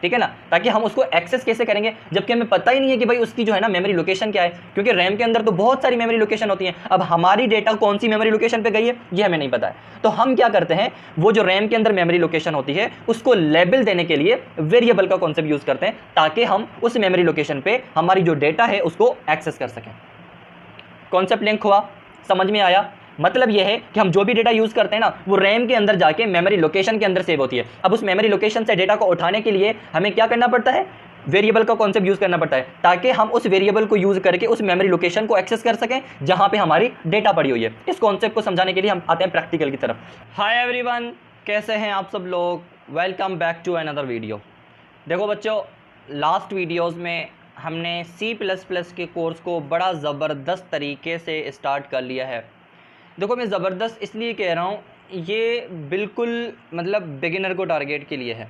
ठीक है ना, ताकि हम उसको एक्सेस कैसे करेंगे जबकि हमें पता ही नहीं है कि भाई उसकी जो है ना मेमोरी लोकेशन क्या है, क्योंकि रैम के अंदर तो बहुत सारी मेमोरी लोकेशन होती है। अब हमारी डेटा कौन सी मेमोरी लोकेशन पे गई है ये हमें नहीं पता है, तो हम क्या करते हैं, वो जो रैम के अंदर मेमोरी लोकेशन होती है उसको लेबल देने के लिए वेरिएबल का कॉन्सेप्ट यूज करते हैं, ताकि हम उस मेमोरी लोकेशन पे हमारी जो डेटा है उसको एक्सेस कर सकें। कॉन्सेप्ट लिंक हुआ, समझ में आया? मतलब यह है कि हम जो भी डेटा यूज करते हैं ना वो रैम के अंदर जाके मेमोरी लोकेशन के अंदर सेव होती है। अब उस मेमोरी लोकेशन से डेटा को उठाने के लिए हमें क्या करना पड़ता है, वेरिएबल का कॉन्सेप्ट यूज करना पड़ता है, ताकि हम उस वेरिएबल को यूज करके उस मेमोरी लोकेशन को एक्सेस कर सकें जहां पे हमारी डेटा पड़ी हुई है। इस कॉन्सेप्ट को समझाने के लिए हम आते हैं प्रैक्टिकल की तरफ। हाय एवरीवन, कैसे हैं आप सब लोग? Welcome back to another video. देखो बच्चों, लास्ट वीडियोस में हमने C++ के कोर्स को बड़ा ज़बरदस्त तरीके से स्टार्ट कर लिया है। देखो मैं ज़बरदस्त इसलिए कह रहा हूँ, ये बिल्कुल मतलब बिगिनर को टारगेट के लिए है,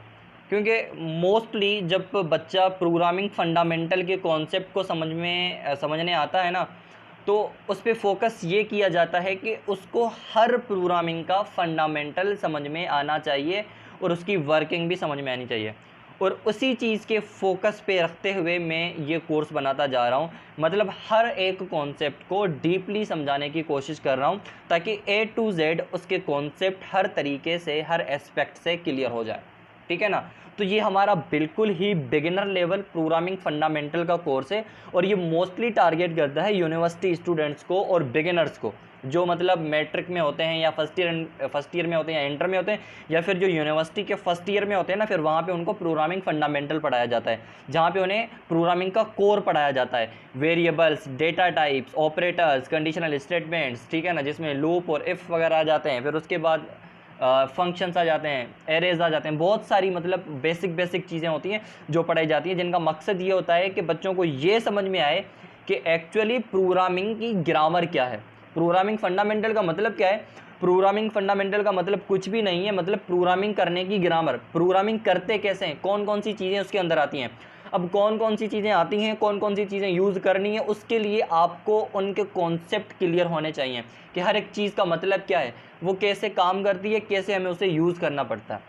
क्योंकि मोस्टली जब बच्चा प्रोग्रामिंग फंडामेंटल के कॉन्सेप्ट को समझने आता है ना, तो उस पर फोकस ये किया जाता है कि उसको हर प्रोग्रामिंग का फंडामेंटल समझ में आना चाहिए और उसकी वर्किंग भी समझ में आनी चाहिए। और उसी चीज़ के फोकस पे रखते हुए मैं ये कोर्स बनाता जा रहा हूँ। मतलब हर एक कॉन्सेप्ट को डीपली समझाने की कोशिश कर रहा हूँ, ताकि A to Z उसके कॉन्सेप्ट हर तरीके से हर एस्पेक्ट से क्लियर हो जाए। ठीक है ना, तो ये हमारा बिल्कुल ही बिगिनर लेवल प्रोग्रामिंग फंडामेंटल का कोर्स है, और ये मोस्टली टारगेट करता है यूनिवर्सिटी स्टूडेंट्स को और बिगिनर्स को, जो मतलब मैट्रिक में होते हैं या फर्स्ट ईयर में होते हैं या इंटर में होते हैं, या फिर जो यूनिवर्सिटी के फर्स्ट ईयर में होते हैं ना, फिर वहाँ पे उनको प्रोग्रामिंग फंडामेंटल पढ़ाया जाता है, जहाँ पे उन्हें प्रोग्रामिंग का कोर पढ़ाया जाता है। Variables, data types, operators, conditional statements, ठीक है ना, जिसमें लूप और इफ़ वगैरह आ जाते हैं। फिर उसके बाद फंक्शंस आ जाते हैं, एरेज आ जाते हैं, बहुत सारी मतलब बेसिक चीज़ें होती हैं जो पढ़ाई जाती हैं, जिनका मकसद ये होता है कि बच्चों को ये समझ में आए कि एक्चुअली प्रोग्रामिंग की ग्रामर क्या है, प्रोग्रामिंग फंडामेंटल का मतलब क्या है। प्रोग्रामिंग फंडामेंटल का मतलब कुछ भी नहीं है, मतलब प्रोग्रामिंग करने की ग्रामर, प्रोग्रामिंग करते कैसे हैं, कौन कौन सी चीज़ें उसके अंदर आती हैं। अब कौन कौन सी चीज़ें आती हैं, कौन कौन सी चीज़ें यूज़ करनी है, उसके लिए आपको उनके कॉन्सेप्ट क्लियर होने चाहिए कि हर एक चीज़ का मतलब क्या है, वो कैसे काम करती है, कैसे हमें उसे यूज़ करना पड़ता है।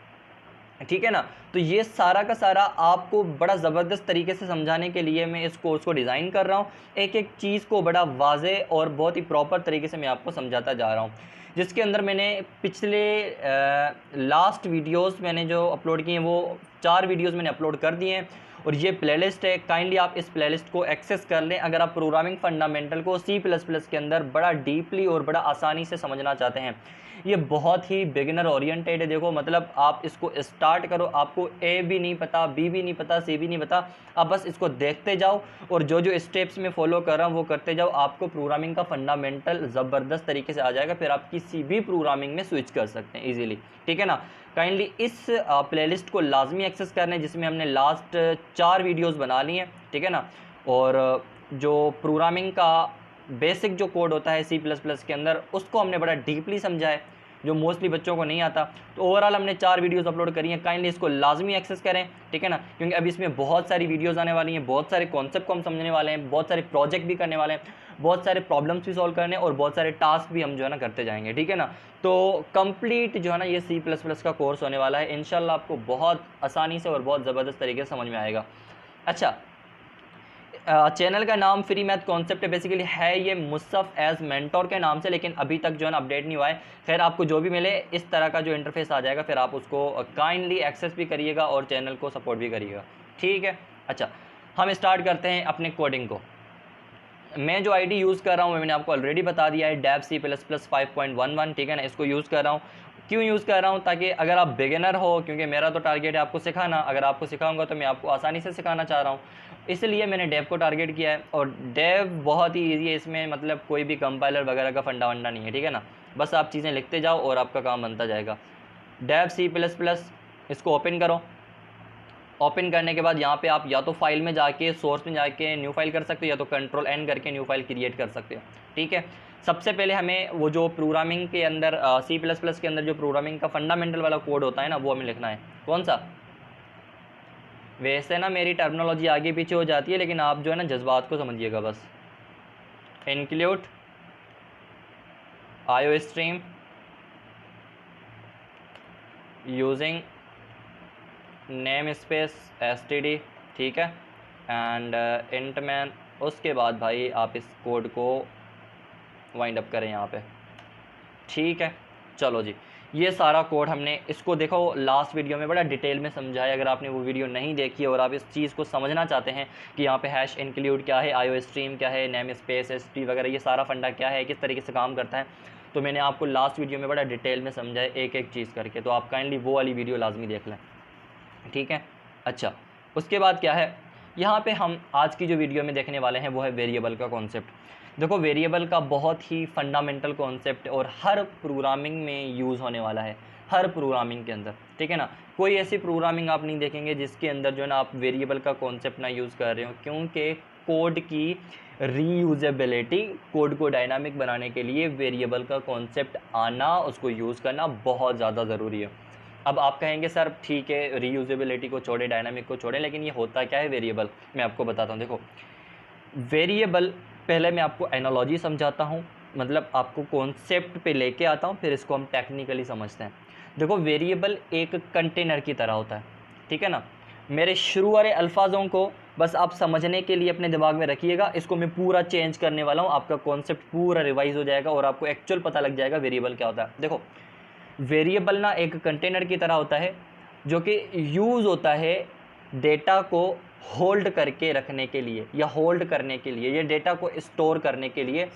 ठीक है ना, तो ये सारा का सारा आपको बड़ा ज़बरदस्त तरीके से समझाने के लिए मैं इस कोर्स को डिज़ाइन कर रहा हूँ। एक एक चीज़ को बड़ा वाज़े और बहुत ही प्रॉपर तरीके से मैं आपको समझाता जा रहा हूँ, जिसके अंदर मैंने पिछले लास्ट वीडियोस मैंने जो अपलोड किए हैं वो 4 वीडियोस मैंने अपलोड कर दिए हैं, और ये प्लेलिस्ट है। काइंडली आप इस प्लेलिस्ट को एक्सेस कर लें अगर आप प्रोग्रामिंग फंडामेंटल को C++ के अंदर बड़ा डीपली और बड़ा आसानी से समझना चाहते हैं। ये बहुत ही बिगिनर ओरिएंटेड है। देखो मतलब आप इसको स्टार्ट करो, आपको A भी नहीं पता, B भी नहीं पता, C भी नहीं पता, आप बस इसको देखते जाओ और जो जो स्टेप्स में फॉलो कर रहा हूँ वो करते जाओ, आपको प्रोग्रामिंग का फंडामेंटल ज़बरदस्त तरीके से आ जाएगा। फिर आप किसी भी प्रोग्रामिंग में स्विच कर सकते हैं ईजिली। ठीक है ना, काइंडली इस प्लेलिस्ट को लाजमी एक्सेस करना है, जिसमें हमने लास्ट 4 वीडियोस बना ली हैं। ठीक है ना, और जो प्रोग्रामिंग का बेसिक जो कोड होता है C++ के अंदर, उसको हमने बड़ा डीपली समझा है, जो मोस्टली बच्चों को नहीं आता। तो ओवरऑल हमने 4 वीडियोस अपलोड करी हैं, काइंडली इसको लाजमी एक्सेस करें। ठीक है ना, क्योंकि अभी इसमें बहुत सारी वीडियोस आने वाली हैं, बहुत सारे कॉन्सेप्ट को हम समझने वाले हैं, बहुत सारे प्रोजेक्ट भी करने वाले हैं, बहुत सारे प्रॉब्लम्स भी सॉल्व करने और बहुत सारे टास्क भी हम जो है ना करते जाएंगे। ठीक है ना, तो कंप्लीट जो है ना ये C++ का कोर्स होने वाला है। इंशाल्लाह आपको बहुत आसानी से और बहुत ज़बरदस्त तरीके से समझ में आएगा। अच्छा, चैनल का नाम फ्री मैथ कॉन्सेप्ट बेसिकली है, ये मुसफ़ एज मेंटोर के नाम से, लेकिन अभी तक जो है ना अपडेट नहीं हुआ है। खैर, आपको जो भी मिले इस तरह का जो इंटरफेस आ जाएगा, फिर आप उसको काइंडली एक्सेस भी करिएगा और चैनल को सपोर्ट भी करिएगा। ठीक है, अच्छा हम स्टार्ट करते हैं अपने कोडिंग को। मैं जो आईडी यूज़ कर रहा हूँ मैंने आपको ऑलरेडी बता दिया है, डेव C++ 5.11। ठीक है ना, इसको यूज़ कर रहा हूँ। क्यों यूज़ कर रहा हूँ? ताकि अगर आप बिगिनर हो, क्योंकि मेरा तो टारगेट है आपको सिखाना, अगर आपको सिखाऊंगा तो मैं आपको आसानी से सिखाना चाह रहा हूँ, इसलिए मैंने डेव को टारगेट किया है। और डेव बहुत ही ईजी है, इसमें मतलब कोई भी कंपाइलर वगैरह का फंडा वंडा नहीं है। ठीक है ना, बस आप चीज़ें लिखते जाओ और आपका काम बनता जाएगा। डेव C++, इसको ओपन करो। ओपन करने के बाद यहाँ पे आप या तो फाइल में जाके सोर्स में जाके न्यू फाइल कर सकते हो, या तो कंट्रोल N करके न्यू फाइल क्रिएट कर सकते हो। ठीक है, सबसे पहले हमें वो जो प्रोग्रामिंग के अंदर C++ के अंदर जो प्रोग्रामिंग का फंडामेंटल वाला कोड होता है ना, वो हमें लिखना है। कौन सा? वैसे ना मेरी टर्मिनोलॉजी आगे पीछे हो जाती है, लेकिन आप जो है ना जज्बात को समझिएगा बस। Include IO stream using name space std, ठीक है, एंड इंट मैन। उसके बाद भाई आप इस कोड को वाइंड अप करें यहाँ पे, ठीक है। चलो जी, ये सारा कोड हमने इसको देखो लास्ट वीडियो में बड़ा डिटेल में समझाया। अगर आपने वो वीडियो नहीं देखी और आप इस चीज़ को समझना चाहते हैं कि यहाँ पे हैश इंक्लूड क्या है, आईओ स्ट्रीम क्या है, नेम स्पेस एसटी वगैरह ये सारा फंडा क्या है, किस तरीके से काम करता है, तो मैंने आपको लास्ट वीडियो में बड़ा डिटेल में समझाया एक एक चीज़ करके। तो आप काइंडली वो वाली वीडियो लाजमी देख लें, ठीक है। अच्छा, उसके बाद क्या है, यहाँ पे हम आज की जो वीडियो में देखने वाले हैं वो है वेरिएबल का कॉन्सेप्ट। देखो वेरिएबल का बहुत ही फंडामेंटल कॉन्सेप्ट और हर प्रोग्रामिंग में यूज़ होने वाला है, हर प्रोग्रामिंग के अंदर, ठीक है ना। कोई ऐसी प्रोग्रामिंग आप नहीं देखेंगे जिसके अंदर जो है ना आप वेरिएबल का कॉन्सेप्ट ना यूज़ कर रहे हो, क्योंकि कोड की रीयूजेबिलिटी, कोड को डायनामिक बनाने के लिए वेरिएबल का कॉन्सेप्ट आना, उसको यूज़ करना बहुत ज़्यादा ज़रूरी है। अब आप कहेंगे सर ठीक है रीयूजेबिलिटी को छोड़े, डायनामिक को छोड़े, लेकिन ये होता क्या है वेरिएबल, मैं आपको बताता हूँ। देखो वेरिएबल, पहले मैं आपको एनालॉजी समझाता हूँ, मतलब आपको कॉन्सेप्ट पे लेके आता हूँ, फिर इसको हम टेक्निकली समझते हैं। देखो वेरिएबल एक कंटेनर की तरह होता है, ठीक है ना। मेरे शुरू वाले अल्फाजों को बस आप समझने के लिए अपने दिमाग में रखिएगा, इसको मैं पूरा चेंज करने वाला हूँ, आपका कॉन्सेप्ट पूरा रिवाइज हो जाएगा और आपको एक्चुअल पता लग जाएगा वेरिएबल क्या होता है। देखो वेरिएबल ना एक कंटेनर की तरह होता है जो कि यूज़ होता है डेटा को होल्ड करके रखने के लिए या होल्ड करने के लिए, ये डेटा को स्टोर करने के लिए।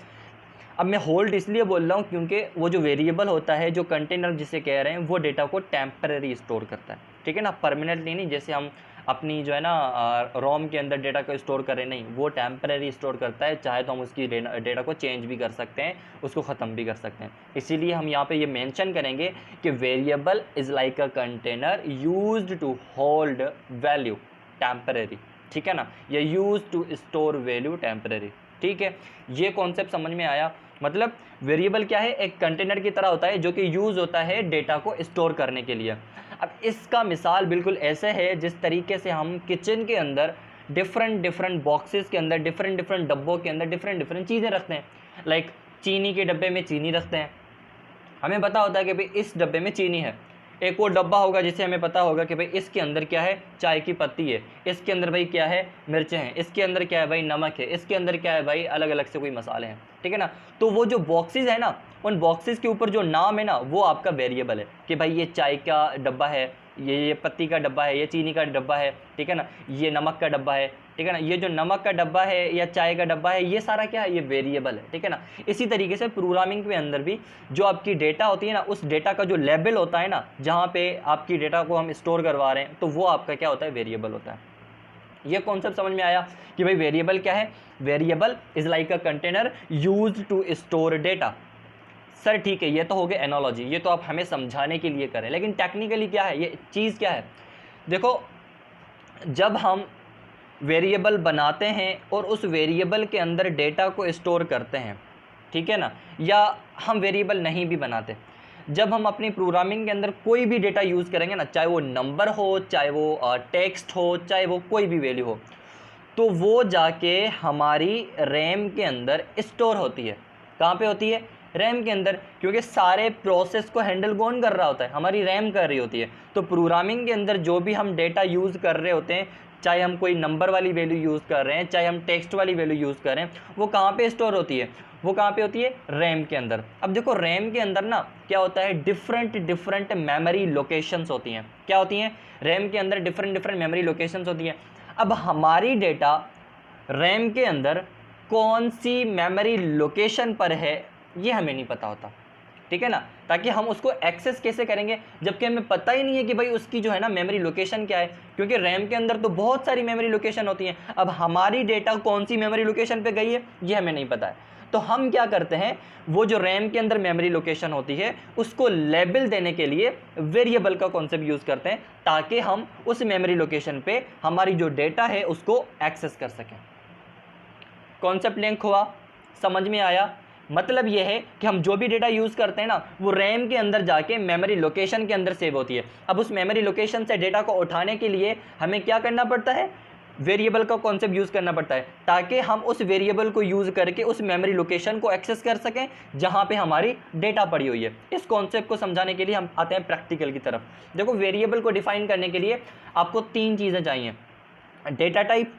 अब मैं होल्ड इसलिए बोल रहा हूँ क्योंकि वो जो वेरिएबल होता है, जो कंटेनर जिसे कह रहे हैं, वो डेटा को टेम्परेरी स्टोर करता है, ठीक है ना, परमानेंटली नहीं। जैसे हम अपनी जो है ना रोम के अंदर डेटा को स्टोर करें, नहीं, वो टेम्परेरी स्टोर करता है। चाहे तो हम उसकी डेटा को चेंज भी कर सकते हैं, उसको ख़त्म भी कर सकते हैं। इसीलिए हम यहाँ पे ये मेंशन करेंगे कि variable is like a container used to hold value temporary, ठीक है ना, या use to store value temporary, ठीक है। ये कॉन्सेप्ट समझ में आया। मतलब वेरिएबल क्या है, एक कंटेनर की तरह होता है जो कि यूज़ होता है डेटा को स्टोर करने के लिए। अब इसका मिसाल बिल्कुल ऐसे है जिस तरीके से हम किचन के अंदर डिफरेंट बॉक्सेस के अंदर, डिफरेंट डब्बों के अंदर डिफरेंट चीज़ें रखते हैं। लाइक चीनी के डब्बे में चीनी रखते हैं, हमें पता होता है कि भाई इस डब्बे में चीनी है। एक और डब्बा होगा जिसे हमें पता होगा कि भाई इसके अंदर क्या है, चाय की पत्ती है, इसके अंदर भाई क्या है, मिर्चें हैं, इसके अंदर क्या है भाई, नमक है, इसके अंदर क्या है भाई, अलग अलग से कोई मसाले हैं, ठीक है ना। तो वो जो बॉक्सेस है ना, उन बॉक्सेस के ऊपर जो नाम है ना, वो आपका वेरिएबल है कि भाई ये चाय का डब्बा है, ये पत्ती का डब्बा है, ये चीनी का डब्बा है, ठीक है ना, ये नमक का डब्बा है, ठीक है ना, ये जो नमक का डब्बा है या चाय का डब्बा है, ये सारा क्या है, ये वेरिएबल है, ठीक है ना। इसी तरीके से प्रोग्रामिंग के अंदर भी जो आपकी डेटा होती है ना, उस डेटा का जो लेबल होता है ना, जहाँ पे आपकी डेटा को हम स्टोर करवा रहे हैं, तो वो आपका क्या होता है, वेरिएबल होता है। ये कॉन्सेप्ट समझ में आया कि भाई वेरिएबल क्या है, variable is like a container used to store data. Sir ठीक है, ये तो हो गया एनालॉजी, ये तो आप हमें समझाने के लिए करें, लेकिन टेक्निकली क्या है, ये चीज़ क्या है। देखो जब हम वेरिएबल बनाते हैं और उस वेरिएबल के अंदर डेटा को स्टोर करते हैं, ठीक है ना, या हम वेरिएबल नहीं भी बनाते, जब हम अपनी प्रोग्रामिंग के अंदर कोई भी डेटा यूज़ करेंगे ना, चाहे वो नंबर हो, चाहे वो टेक्स्ट हो, चाहे वो कोई भी वैल्यू हो, तो वो जाके हमारी रैम के अंदर स्टोर होती है। कहाँ पे होती है, रैम के अंदर, क्योंकि सारे प्रोसेस को हैंडल कौन कर रहा होता है, हमारी रैम कर रही होती है। तो प्रोग्रामिंग के अंदर जो भी हम डेटा यूज़ कर रहे होते हैं, चाहे हम कोई नंबर वाली वैल्यू यूज़ कर रहे हैं, चाहे हम टेक्स्ट वाली वैल्यू यूज़ कर रहे हैं, वो कहाँ पे स्टोर होती है, वो कहाँ पे होती है, रैम के अंदर। अब देखो रैम के अंदर ना क्या होता है, डिफरेंट मेमोरी लोकेशंस होती हैं। क्या होती हैं, रैम के अंदर डिफरेंट मेमोरी लोकेशंस होती हैं। अब हमारी डेटा रैम के अंदर कौन सी मेमोरी लोकेशन पर है, ये हमें नहीं पता होता, ठीक है ना। ताकि हम उसको एक्सेस कैसे करेंगे, जबकि हमें पता ही नहीं है कि भाई उसकी जो है ना मेमोरी लोकेशन क्या है, क्योंकि रैम के अंदर तो बहुत सारी मेमोरी लोकेशन होती हैं। अब हमारी डेटा कौन सी मेमोरी लोकेशन पे गई है, ये हमें नहीं पता है। तो हम क्या करते हैं, वो जो रैम के अंदर मेमोरी लोकेशन होती है उसको लेबल देने के लिए वेरिएबल का कॉन्सेप्ट यूज़ करते हैं, ताकि हम उस मेमोरी लोकेशन पे हमारी जो डेटा है उसको एक्सेस कर सकें। कॉन्सेप्ट लिंक हुआ, समझ में आया। मतलब ये है कि हम जो भी डेटा यूज़ करते हैं ना, वो रैम के अंदर जाके मेमोरी लोकेशन के अंदर सेव होती है। अब उस मेमोरी लोकेशन से डेटा को उठाने के लिए हमें क्या करना पड़ता है, वेरिएबल का कॉन्सेप्ट यूज़ करना पड़ता है ताकि हम उस वेरिएबल को यूज़ करके उस मेमोरी लोकेशन को एक्सेस कर सकें जहां पे हमारी डेटा पड़ी हुई है। इस कॉन्सेप्ट को समझाने के लिए हम आते हैं प्रैक्टिकल की तरफ। देखो, वेरिएबल को डिफाइन करने के लिए आपको 3 चीज़ें चाहिए। डेटा टाइप,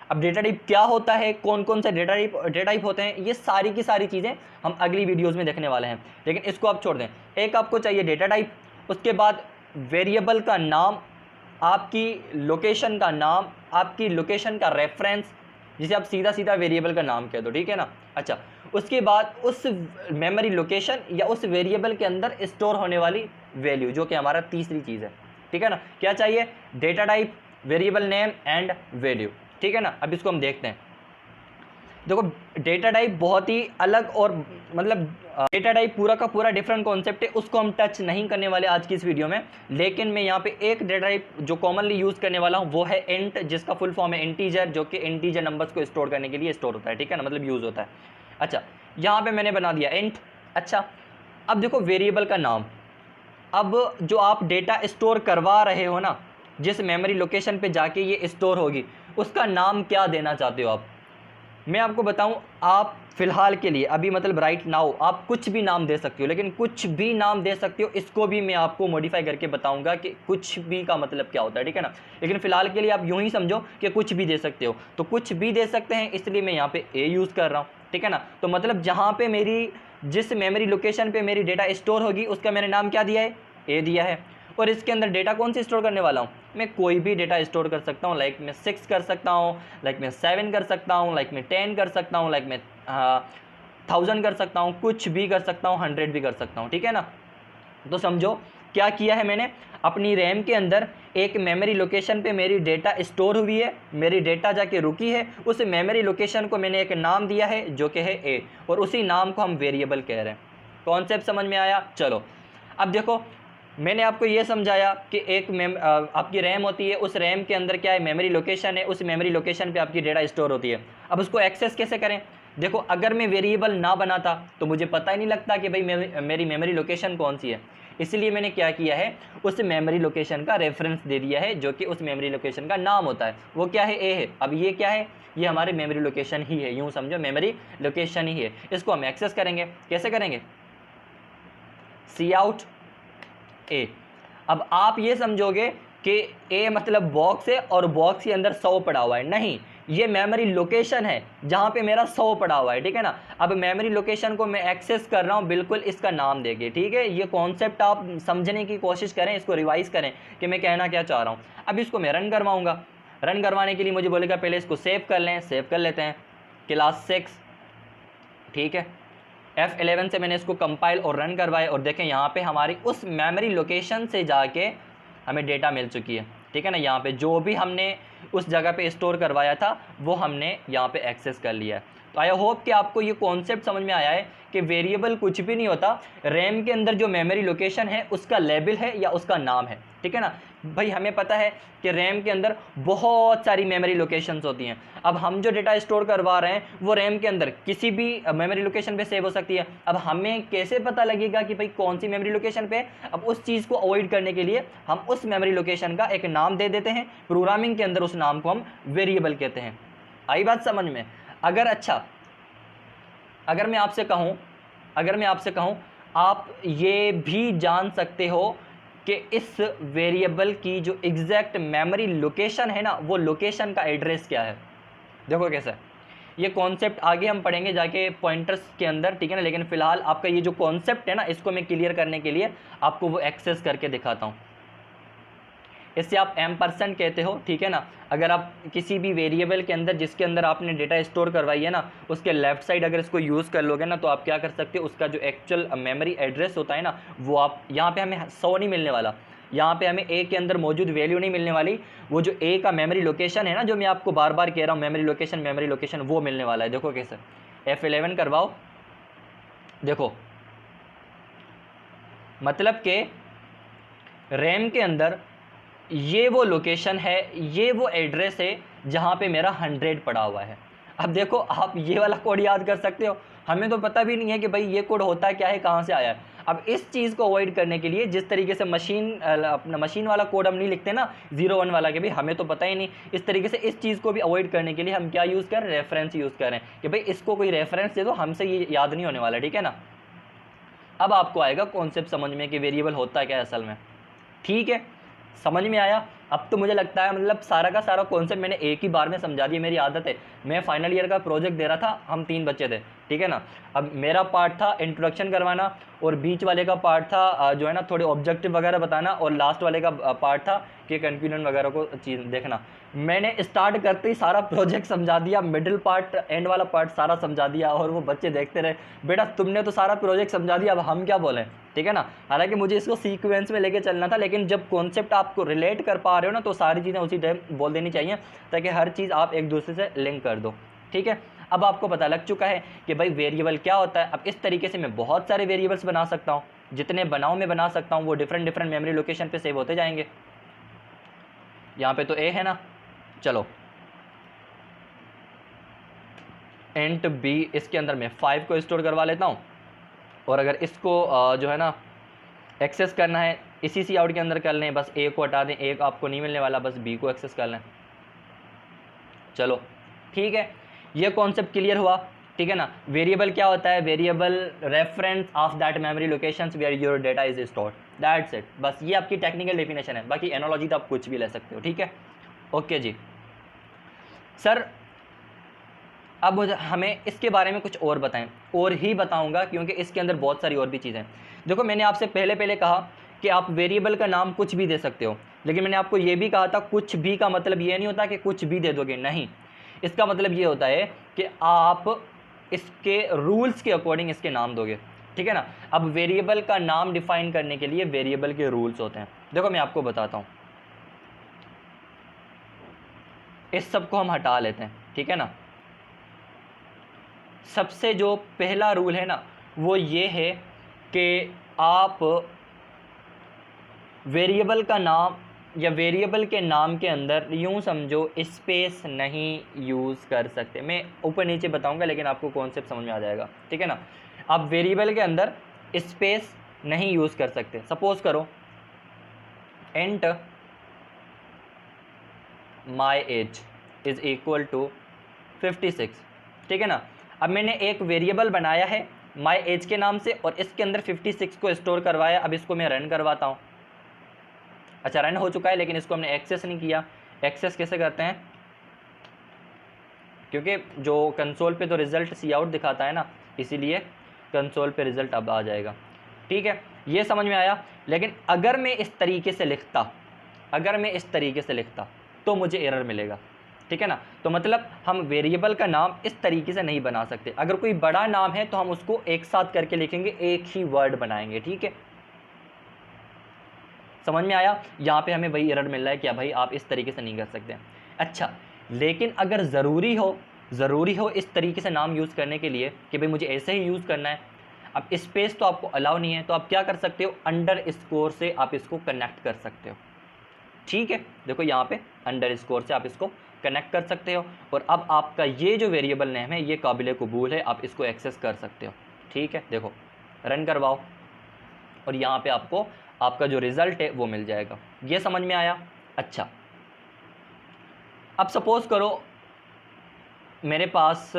अब डेटा टाइप क्या होता है, कौन कौन से डेटा टाइप होते हैं, ये सारी की सारी चीज़ें हम अगली वीडियोज़ में देखने वाले हैं, लेकिन इसको आप छोड़ दें। एक आपको चाहिए डेटा टाइप, उसके बाद वेरिएबल का नाम, आपकी लोकेशन का नाम, आपकी लोकेशन का रेफरेंस, जिसे आप सीधा सीधा वेरिएबल का नाम कह दो, ठीक है ना। अच्छा, उसके बाद उस मेमोरी लोकेशन या उस वेरिएबल के अंदर स्टोर होने वाली वैल्यू, जो कि हमारा तीसरी चीज़ है, ठीक है ना। क्या चाहिए? Data type, variable name and value, ठीक है ना। अब इसको हम देखते हैं। देखो, डेटा टाइप बहुत ही अलग और मतलब डेटा टाइप पूरा का पूरा डिफरेंट कॉन्सेप्ट है, उसको हम टच नहीं करने वाले आज की इस वीडियो में। लेकिन मैं यहाँ पे एक डेटा टाइप जो कॉमनली यूज़ करने वाला हूँ वो है इंट, जिसका फुल फॉर्म है इंटीजर, जो कि इंटीजर नंबर्स को स्टोर करने के लिए स्टोर होता है, ठीक है ना, मतलब यूज़ होता है। अच्छा, यहाँ पर मैंने बना दिया इंट। अच्छा, अब देखो वेरिएबल का नाम, अब जो आप डेटा स्टोर करवा रहे हो ना, जिस मेमोरी लोकेशन पे जाके ये स्टोर होगी, उसका नाम क्या देना चाहते हो आप? मैं आपको बताऊं, आप फिलहाल के लिए अभी मतलब राइट नाउ आप कुछ भी नाम दे सकते हो, लेकिन कुछ भी नाम दे सकते हो, इसको भी मैं आपको मॉडिफाई करके बताऊंगा कि कुछ भी का मतलब क्या होता है, ठीक है ना। लेकिन फिलहाल के लिए आप यूं ही समझो कि कुछ भी दे सकते हो, तो कुछ भी दे सकते हैं, इसलिए मैं यहाँ पे ए यूज़ कर रहा हूँ, ठीक है ना। तो मतलब जहाँ पे मेरी जिस मेमोरी लोकेशन पे मेरी डेटा स्टोर होगी उसका मैंने नाम क्या दिया है? ए दिया है। और इसके अंदर डेटा कौन सी स्टोर करने वाला हूँ? मैं कोई भी डेटा स्टोर कर सकता हूँ, लाइक मैं 6 कर सकता हूँ, लाइक मैं 7 कर सकता हूँ, लाइक मैं 10 कर सकता हूँ, लाइक मैं 1000 कर सकता हूँ, कुछ भी कर सकता हूँ, 100 भी कर सकता हूँ, ठीक है ना। तो समझो क्या किया है मैंने, अपनी रैम के अंदर एक मेमोरी लोकेशन पे मेरी डेटा स्टोर हुई है, मेरी डेटा जाके रुकी है, उस मेमोरी लोकेशन को मैंने एक नाम दिया है जो कि है ए, और उसी नाम को हम वेरिएबल कह रहे हैं। कॉन्सेप्ट समझ में आया? चलो, अब देखो, मैंने आपको ये समझाया कि एक आपकी रैम होती है, उस रैम के अंदर क्या है? मेमोरी लोकेशन है, उस मेमोरी लोकेशन पे आपकी डेटा स्टोर होती है। अब उसको एक्सेस कैसे करें? देखो, अगर मैं वेरिएबल ना बनाता तो मुझे पता ही नहीं लगता कि भाई मेरी मेमोरी लोकेशन कौन सी है। इसलिए मैंने क्या किया है, उस मेमोरी लोकेशन का रेफरेंस दे दिया है, जो कि उस मेमोरी लोकेशन का नाम होता है। वो क्या है? ए है। अब ये क्या है? ये हमारे मेमोरी लोकेशन ही है, यूँ समझो मेमोरी लोकेशन ही है। इसको हम एक्सेस करेंगे, कैसे करेंगे? सी आउट ए। अब आप ये समझोगे कि ए मतलब बॉक्स है और बॉक्स के अंदर 100 पड़ा हुआ है, नहीं, ये मेमोरी लोकेशन है जहां पे मेरा 100 पड़ा हुआ है, ठीक है ना। अब मेमोरी लोकेशन को मैं एक्सेस कर रहा हूं बिल्कुल इसका नाम देके, ठीक है। ये कॉन्सेप्ट आप समझने की कोशिश करें, इसको रिवाइज करें कि मैं कहना क्या चाह रहा हूं। अब इसको मैं रन करवाऊंगा। रन करवाने के लिए मुझे बोलेगा पहले इसको सेव कर लें, सेव कर लेते हैं, क्लास 6, ठीक है। F11 से मैंने इसको कंपाइल और रन करवाया, और देखें यहाँ पे हमारी उस मेमोरी लोकेशन से जाके हमें डेटा मिल चुकी है, ठीक है ना। यहाँ पे जो भी हमने उस जगह पे स्टोर करवाया था वो हमने यहाँ पे एक्सेस कर लिया है। तो आई होप कि आपको ये कॉन्सेप्ट समझ में आया है कि वेरिएबल कुछ भी नहीं होता, रैम के अंदर जो मेमोरी लोकेशन है उसका लेबल है या उसका नाम है, ठीक है ना। भाई हमें पता है कि रैम के अंदर बहुत सारी मेमोरी लोकेशंस होती हैं। अब हम जो डेटा स्टोर करवा रहे हैं वो रैम के अंदर किसी भी मेमोरी लोकेशन पे सेव हो सकती है। अब हमें कैसे पता लगेगा कि भाई कौन सी मेमोरी लोकेशन पे? अब उस चीज़ को अवॉइड करने के लिए हम उस मेमोरी लोकेशन का एक नाम दे देते हैं, प्रोग्रामिंग के अंदर उस नाम को हम वेरिएबल कहते हैं। आई बात समझ में? अगर मैं आपसे कहूं आप ये भी जान सकते हो कि इस वेरिएबल की जो एग्जैक्ट मेमोरी लोकेशन है ना, वो लोकेशन का एड्रेस क्या है। देखो कैसे, ये कॉन्सेप्ट आगे हम पढ़ेंगे जाके पॉइंटर्स के अंदर, ठीक है ना। लेकिन फिलहाल आपका ये जो कॉन्सेप्ट है ना, इसको मैं क्लियर करने के लिए आपको वो एक्सेस करके दिखाता हूँ। इससे आप एम्परसेंट कहते हो, ठीक है ना। अगर आप किसी भी वेरिएबल के अंदर जिसके अंदर आपने डेटा स्टोर करवाई है ना, उसके लेफ्ट साइड अगर इसको यूज़ कर लोगे ना, तो आप क्या कर सकते हो, उसका जो एक्चुअल मेमोरी एड्रेस होता है ना, वो आप यहाँ पे हमें 100 नहीं मिलने वाला, यहाँ पे हमें ए के अंदर मौजूद वैल्यू नहीं मिलने वाली, वो जो ए का मेमोरी लोकेशन है ना, जो मैं आपको बार बार कह रहा हूँ मेमोरी लोकेशन वो मिलने वाला है। देखो कैसे, F11 करवाओ, देखो मतलब कि रैम के अंदर ये वो लोकेशन है, ये वो एड्रेस है जहाँ पे मेरा 100 पड़ा हुआ है। अब देखो, आप ये वाला कोड याद कर सकते हो, हमें तो पता भी नहीं है कि भाई ये कोड होता है क्या है, कहाँ से आया है। अब इस चीज़ को अवॉइड करने के लिए जिस तरीके से अपना मशीन वाला कोड हम नहीं लिखते ना 0 1 वाला, के भी हमें तो पता ही नहीं, इस तरीके से इस चीज़ को भी अवॉइड करने के लिए हम क्या यूज़ कर रहे हैं, रेफरेंस यूज़ कर रहे हैं कि भाई इसको कोई रेफरेंस दे दो, हमसे ये याद नहीं होने वाला, ठीक है ना। अब आपको आएगा कॉन्सेप्ट समझ में कि वेरिएबल होता क्या है असल में, ठीक है, समझ में आया। अब तो मुझे लगता है मतलब सारा का सारा कॉन्सेप्ट मैंने एक ही बार में समझा दिया, मेरी आदत है, मैं फाइनल ईयर का प्रोजेक्ट दे रहा था, हम 3 बच्चे थे, ठीक है ना। अब मेरा पार्ट था इंट्रोडक्शन करवाना, और बीच वाले का पार्ट था जो है ना थोड़े ऑब्जेक्टिव वगैरह बताना, और लास्ट वाले का पार्ट था कि कंक्लूजन वगैरह को चीज़ देखना। मैंने स्टार्ट करते ही सारा प्रोजेक्ट समझा दिया, मिडिल पार्ट एंड वाला पार्ट सारा समझा दिया, और वो बच्चे देखते रहे, बेटा तुमने तो सारा प्रोजेक्ट समझा दिया, अब हम क्या बोलें, ठीक है ना। हालांकि मुझे इसको सीक्वेंस में लेके चलना था, लेकिन जब कॉन्सेप्ट आपको रिलेट कर पा रहे हो ना तो सारी चीज़ें उसी टाइम बोल देनी चाहिए, ताकि हर चीज़ आप एक दूसरे से लिंक कर दो, ठीक है। अब आपको पता लग चुका है कि भाई वेरिएबल क्या होता है। अब इस तरीके से मैं बहुत सारे वेरिएबल्स बना सकता हूँ, जितने बनाऊँ मैं बना सकता हूँ, वो डिफरेंट मेमोरी लोकेशन पे सेव होते जाएंगे। यहाँ पे तो ए है ना, चलो इंट बी, इसके अंदर मैं 5 को स्टोर करवा लेता हूँ, और अगर इसको जो है ना एक्सेस करना है इसी सी आउट के अंदर कर लें, बस ए को हटा दें, ए आपको नहीं मिलने वाला, बस बी को एक्सेस कर लें। चलो ठीक है, ये कॉन्सेप्ट क्लियर हुआ, ठीक है ना। वेरिएबल क्या होता है, variable reference of that memory locations where your data is stored, that's it, बस ये आपकी टेक्निकल डेफिनेशन है। बाकी एनालॉजी तो आप कुछ भी ले सकते हो, ठीक है। ओके जी सर, अब हमें इसके बारे में कुछ और बताएं, और ही बताऊंगा क्योंकि इसके अंदर बहुत सारी और भी चीज़ें। देखो मैंने आपसे पहले कहा कि आप वेरिएबल का नाम कुछ भी दे सकते हो, लेकिन मैंने आपको ये भी कहा था कुछ भी का मतलब ये नहीं होता कि कुछ भी दे दोगे, नहीं, इसका मतलब ये होता है कि आप इसके रूल्स के अकॉर्डिंग इसके नाम दोगे, ठीक है ना। अब वेरिएबल का नाम डिफाइन करने के लिए वेरिएबल के रूल्स होते हैं। देखो मैं आपको बताता हूँ, इस सब को हम हटा लेते हैं, ठीक है ना। सबसे जो पहला रूल है ना वो ये है कि आप वेरिएबल का नाम या वेरिएबल के नाम के अंदर यूँ समझो स्पेस नहीं यूज़ कर सकते। मैं ऊपर नीचे बताऊंगा लेकिन आपको कॉन्सेप्ट समझ में आ जाएगा, ठीक है ना। आप वेरिएबल के अंदर स्पेस नहीं यूज़ कर सकते। सपोज करो int my age is equal to 56, ठीक है ना। अब मैंने एक वेरिएबल बनाया है माई एज के नाम से और इसके अंदर 56 को स्टोर करवाया। अब इसको मैं रन करवाता हूँ। अच्छा रन हो चुका है लेकिन इसको हमने एक्सेस नहीं किया। एक्सेस कैसे करते हैं, क्योंकि जो कंसोल पे तो रिज़ल्ट सी आउट दिखाता है ना, इसीलिए कंसोल पे रिज़ल्ट अब आ जाएगा, ठीक है। ये समझ में आया। लेकिन अगर मैं इस तरीके से लिखता तो मुझे एरर मिलेगा, ठीक है ना। तो मतलब हम वेरिएबल का नाम इस तरीके से नहीं बना सकते। अगर कोई बड़ा नाम है तो हम उसको एक साथ करके लिखेंगे, एक ही वर्ड बनाएंगे, ठीक है। समझ में आया। यहाँ पे हमें वही एरर मिल रहा है कि भाई आप इस तरीके से नहीं कर सकते। अच्छा, लेकिन अगर ज़रूरी हो इस तरीके से नाम यूज़ करने के लिए कि भाई मुझे ऐसे ही यूज़ करना है, अब स्पेस तो आपको अलाउ नहीं है, तो आप क्या कर सकते हो, अंडरस्कोर से आप इसको कनेक्ट कर सकते हो, ठीक है। देखो यहाँ पे अंडरस्कोर से आप इसको कनेक्ट कर सकते हो और अब आपका ये जो वेरिएबल नेम है ये काबिल कबूल है, आप इसको एक्सेस कर सकते हो, ठीक है। देखो रन करवाओ और यहाँ पे आपको आपका जो रिज़ल्ट है वो मिल जाएगा। ये समझ में आया। अच्छा, अब सपोज़ करो मेरे पास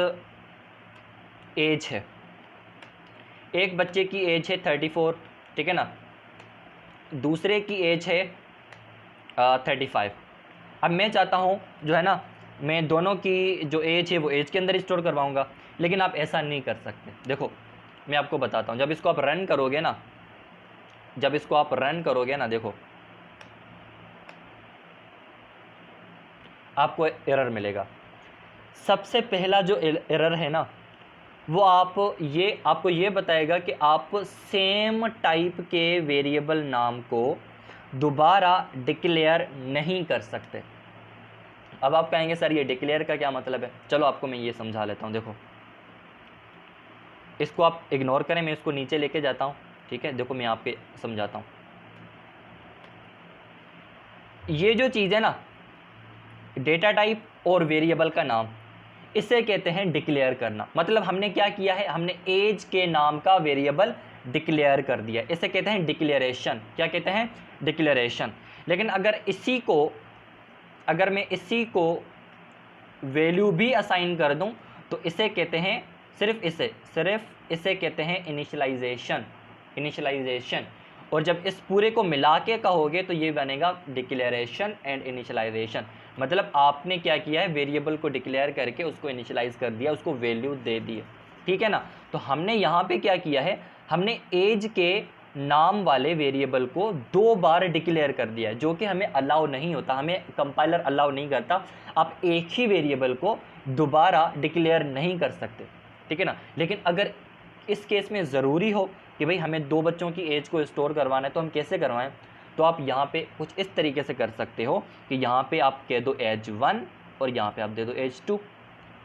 एज है, एक बच्चे की एज है 34, ठीक है ना, दूसरे की एज है 35। अब मैं चाहता हूँ जो है ना मैं दोनों की जो एज है वो एज के अंदर स्टोर करवाऊँगा, लेकिन आप ऐसा नहीं कर सकते। देखो मैं आपको बताता हूँ, जब इसको आप रन करोगे ना, देखो आपको एरर मिलेगा। सबसे पहला जो एरर है ना वो आपको ये बताएगा कि आप सेम टाइप के वेरिएबल नाम को दोबारा डिक्लेयर नहीं कर सकते। अब आप कहेंगे सर ये डिक्लेयर का क्या मतलब है, चलो आपको मैं ये समझा लेता हूँ। देखो इसको आप इग्नोर करें, मैं इसको नीचे लेके जाता हूँ, ठीक है। देखो मैं आपके समझाता हूँ। ये जो चीज़ है ना डेटा टाइप और वेरिएबल का नाम, इसे कहते हैं डिक्लेयर करना। मतलब हमने क्या किया है, हमने एज के नाम का वेरिएबल डिक्लेयर कर दिया, इसे कहते हैं डिक्लेरेशन। क्या कहते हैं? डिक्लेरेशन। लेकिन अगर मैं इसी को वैल्यू भी असाइन कर दूं तो इसे कहते हैं, सिर्फ इसे कहते हैं इनिशियलाइजेशन। और जब इस पूरे को मिला के कहोगे तो ये बनेगा डिक्लेरेशन एंड इनिशियलाइजेशन। मतलब आपने क्या किया है, वेरिएबल को डिक्लेयर करके उसको इनिशियलाइज कर दिया, उसको वैल्यू दे दी, ठीक है ना। तो हमने यहाँ पे क्या किया है, हमने एज के नाम वाले वेरिएबल को 2 बार डिक्लेयर कर दिया है, जो कि हमें अलाउ नहीं होता, हमें कंपाइलर अलाउ नहीं करता। आप एक ही वेरिएबल को दोबारा डिक्लेयर नहीं कर सकते, ठीक है ना। लेकिन अगर इस केस में ज़रूरी हो कि भाई हमें 2 बच्चों की एज को स्टोर करवाना है, तो हम कैसे करवाएं? तो आप यहाँ पे कुछ इस तरीके से कर सकते हो कि यहाँ पे आप कह दो एज 1 और यहाँ पे आप दे दो एज 2,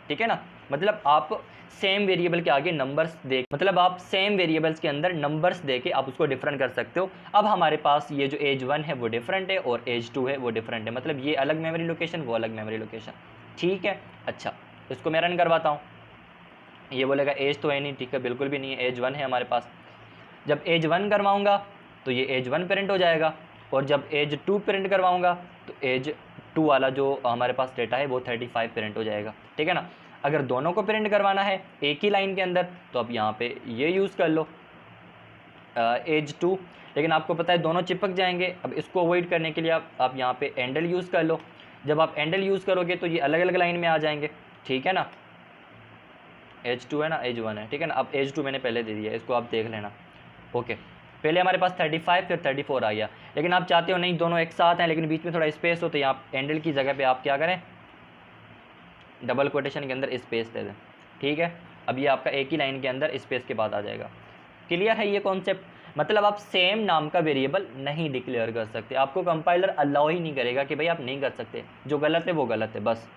ठीक है ना। मतलब आप सेम वेरिएबल के आगे नंबर्स दे, मतलब आप सेम वेरिएबल्स के अंदर नंबर्स दे के आप उसको डिफरेंट कर सकते हो। अब हमारे पास ये जो एज 1 है वो डिफरेंट है और एज 2 है वो डिफरेंट है, मतलब ये अलग मेमोरी लोकेशन, वो अलग मेमोरी लोकेशन, ठीक है। अच्छा, इसको मैं रन करवाता हूँ। ये बोलेगा एज तो है नहीं, ठीक है, बिल्कुल भी नहीं है, एज 1 है हमारे पास। जब एज 1 करवाऊँगा तो ये एज 1 प्रिंट हो जाएगा, और जब एज 2 प्रिंट करवाऊँगा तो एज 2 वाला जो हमारे पास डेटा है वो 35 प्रिंट हो जाएगा, ठीक है ना। अगर दोनों को प्रिंट करवाना है एक ही लाइन के अंदर तो आप यहाँ पे ये यूज़ कर लो एज 2, लेकिन आपको पता है दोनों चिपक जाएंगे। अब इसको अवॉइड करने के लिए आप यहाँ पे एंडल यूज़ कर लो। जब आप एंडल यूज़ करोगे तो ये अलग अलग लाइन में आ जाएंगे, ठीक है ना। एज 2 है ना, एज 1 है, ठीक है ना। अब एज 2 मैंने पहले दे दिया, इसको आप देख लेना, ओके। पहले हमारे पास 35 फिर 34 आ गया, लेकिन आप चाहते हो नहीं दोनों एक साथ हैं लेकिन बीच में थोड़ा स्पेस हो, तो यहाँ एंडल की जगह पे आप क्या करें, डबल कोटेशन के अंदर स्पेस दे दें, ठीक है। अब ये आपका एक ही लाइन के अंदर स्पेस के बाद आ जाएगा। क्लियर है ये कॉन्सेप्ट? मतलब आप सेम नाम का वेरिएबल नहीं डिक्लेयर कर सकते, आपको कंपाइलर अलाउ ही नहीं करेगा कि भाई आप नहीं कर सकते, जो गलत है वो गलत है, बस।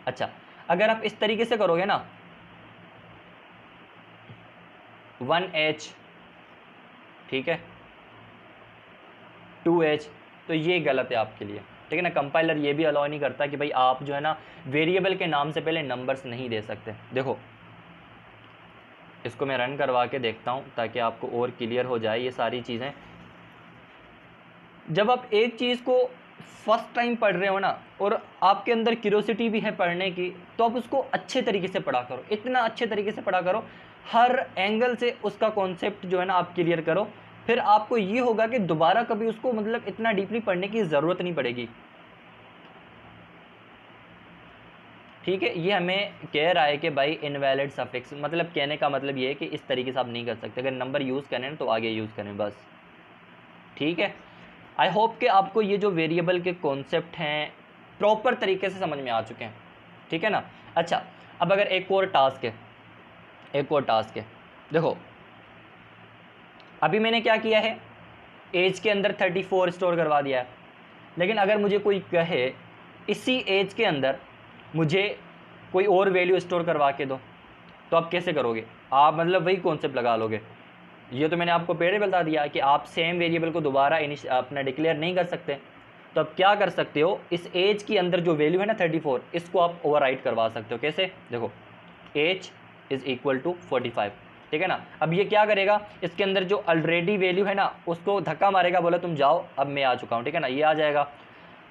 अच्छा, अगर आप इस तरीके से करोगे ना 1H, ठीक है, 2H, तो ये गलत है आपके लिए, ठीक है ना। कंपाइलर ये भी अलाउ नहीं करता कि भाई आप जो है ना वेरिएबल के नाम से पहले नंबर्स नहीं दे सकते। देखो इसको मैं रन करवा के देखता हूँ ताकि आपको और क्लियर हो जाए ये सारी चीज़ें। जब आप एक चीज़ को फर्स्ट टाइम पढ़ रहे हो ना और आपके अंदर क्यूरियोसिटी भी है पढ़ने की, तो आप उसको अच्छे तरीके से पढ़ा करो, इतना अच्छे तरीके से पढ़ा करो, हर एंगल से उसका कॉन्सेप्ट जो है ना आप क्लियर करो। फिर आपको ये होगा कि दोबारा कभी उसको मतलब इतना डीपली पढ़ने की ज़रूरत नहीं पड़ेगी, ठीक है। ये हमें कह रहा है कि भाई इनवैलिड सफिक्स, मतलब कहने का मतलब ये है कि इस तरीके से आप नहीं कर सकते, अगर नंबर यूज़ करें तो आगे यूज़ करें, बस, ठीक है। आई होप कि आपको ये जो वेरिएबल के कॉन्सेप्ट हैं प्रॉपर तरीके से समझ में आ चुके हैं, ठीक है ना। अच्छा, अब अगर एक और टास्क है, देखो अभी मैंने क्या किया है, एज के अंदर 34 स्टोर करवा दिया है, लेकिन अगर मुझे कोई कहे इसी एज के अंदर मुझे कोई और वैल्यू स्टोर करवा के दो, तो आप कैसे करोगे? आप मतलब वही कॉन्सेप्ट लगा लोगे। ये तो मैंने आपको पहले बता दिया कि आप सेम वेरिएबल को दोबारा अपना डिक्लेयर नहीं कर सकते, तो आप क्या कर सकते हो, इस एज के अंदर जो वैल्यू है ना 34, इसको आप ओवरराइट करवा सकते हो। कैसे? देखो एज इज़ इक्वल टू 45, ठीक है ना। अब ये क्या करेगा, इसके अंदर जो ऑलरेडी वैल्यू है ना उसको धक्का मारेगा, बोला तुम जाओ अब मैं आ चुका हूँ, ठीक है ना, ये आ जाएगा।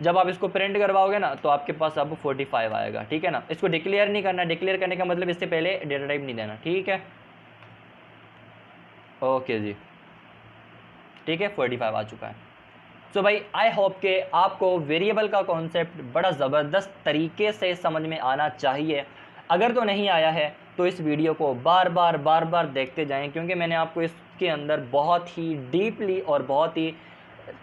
जब आप इसको प्रिंट करवाओगे ना तो आपके पास अब 45 आएगा, ठीक है ना। इसको डिक्लेयर नहीं करना, डिक्लेयर करने का मतलब इससे पहले डेटा टाइप नहीं देना, ठीक है। ओके जी, ठीक है, 45 आ चुका है। सो भाई आई होप के आपको वेरिएबल का कॉन्सेप्ट बड़ा ज़बरदस्त तरीके से समझ में आना चाहिए। अगर तो नहीं आया है तो इस वीडियो को बार बार देखते जाएं, क्योंकि मैंने आपको इसके अंदर बहुत ही डीपली और बहुत ही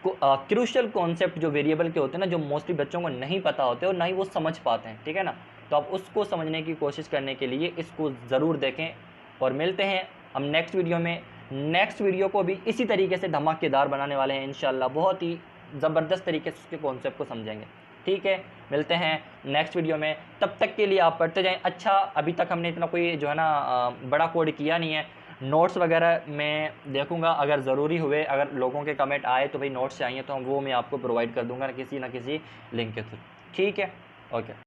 क्रूशल कॉन्सेप्ट जो वेरिएबल के होते हैं ना, जो मोस्टली बच्चों को नहीं पता होते और ना ही वो समझ पाते हैं, ठीक है ना। तो आप उसको समझने की कोशिश करने के लिए इसको ज़रूर देखें, और मिलते हैं हम नेक्स्ट वीडियो में। नेक्स्ट वीडियो को भी इसी तरीके से धमाकेदार बनाने वाले हैं इंशाल्लाह, बहुत ही ज़बरदस्त तरीके से उसके कॉन्सेप्ट को समझेंगे, ठीक है। मिलते हैं नेक्स्ट वीडियो में, तब तक के लिए आप पढ़ते जाएं। अच्छा, अभी तक हमने इतना कोई जो है ना बड़ा कोड किया नहीं है, नोट्स वगैरह मैं देखूंगा, अगर ज़रूरी हुए, अगर लोगों के कमेंट आए तो भाई नोट्स चाहिए तो वो मैं आपको प्रोवाइड कर दूंगा किसी ना किसी लिंक के थ्रू, ठीक है। ओके।